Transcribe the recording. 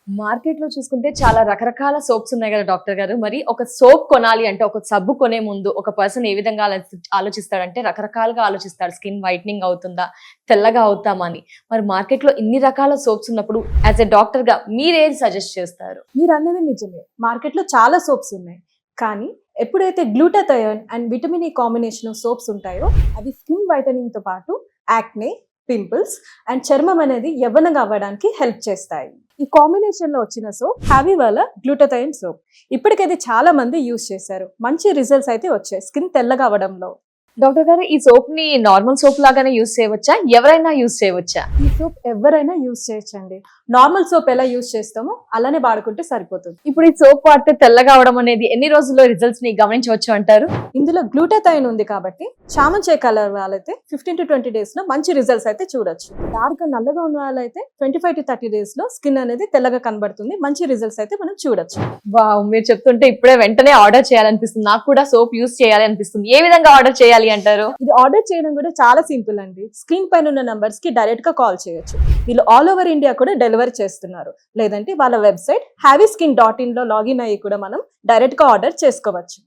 మార్కెట్‌లో చూసుకుంటే చాలా రకరకాల సోప్స్ ఉన్నాయి గదా! డాక్టర్ గారు. మరి ఒక సోప్ కొనాలి అంటే ఒక సబ్బు కొనే ముందు ఒక పర్సన్ ఏ విధంగా ఆలోచిస్తాడంటే రకరకాలుగా ఆలోచిస్తాడు. స్కిన్ వైట్‌నింగ్ అవుతుందా? తెల్లగా అవుతామా అని. మరి మార్కెట్‌లో ఇన్ని రకాల సోప్స్ ఉన్నప్పుడు యాస్ ఎ డాక్టర్‌గా మీరేది సజెస్ట్ చేస్తారు? మీరన్నది నిజమే. మార్కెట్‌లో చాలా సోప్స్ ఉన్నాయి. కానీ ఎప్పుడైతే glutathione and vitamin E combination of swords ఉంటాయో అవి స్కిన్ వైటనింగ్‌తో పాటు యాక్నే, పింపుల్స్ అండ్ చర్మం అనేది యవ్వనంగా అవ్వడానికి హెల్ప్ చేస్తాయి. ఈ కాంబినేషన్ లో వచ్చిన సోప్ హ్యావీ వాళ్ళ గ్లూటాథయోన్ సోప్. ఇప్పటికైతే చాలా మంది యూజ్ చేశారు. మంచి రిజల్ట్స్ అయితే వచ్చాయి స్కిన్ తెల్లగా అవ్వడంలో. డాక్టర్ గారు ఈ సోప్‌ని నార్మల్ సోప్ లాగానే యూజ్ చేయవచ్చా? ఎవరైనా యూజ్ చేయవచ్చా? ఈ సోప్ ఎవరైనా యూజ్ చేయొచ్చండి. నార్మల్ సోప్ ఎలా యూజ్ చేస్తామో అలానే వాడుకుంటే సరిపోతుంది. ఇప్పుడు ఈ సోప్ వాడితే తెల్లగా అవడం అనేది ఎన్ని రోజుల్లో రిజల్ట్స్‌ని గమనించవచ్చు అంటారు? ఇందులో గ్లూటాథయోన్ ఉంది కాబట్టి చామంతి కలర్ వాళ్ళైతే 15 to 20 డేస్ లో మంచి రిజల్ట్స్ అయితే చూడొచ్చు. డార్క్ నల్లగా ఉన్న వాళ్ళైతే 25 to 30 డేస్ లో స్కిన్ అనేది తెల్లగా కనబడుతుంది. మంచి రిజల్ట్స్ అయితే మనం చూడొచ్చు. వావ్! మీరు చెప్తుంటే ఇప్పుడే వెంటనే ఆర్డర్ చేయాలనిపిస్తుంది. నాకు కూడా సోప్ యూజ్ చేయాలి అనిపిస్తుంది. ఏ విధంగా ఆర్డర్ చేయాలి అంటారు? ఇది ఆర్డర్ చేయడం కూడా చాలా సింపుల్ అండి. స్క్రీన్ పైన ఉన్న నంబర్స్ కి డైరెక్ట్ గా కాల్ చేయొచ్చు. వీళ్ళు ఆల్ ఓవర్ ఇండియా కూడా డెలివరీ చేస్తున్నారు. లేదంటే వాళ్ళ వెబ్సైట్ havyskin.in లో లాగిన్ అయ్యి కూడా మనం డైరెక్ట్ గా ఆర్డర్ చేసుకోవచ్చు.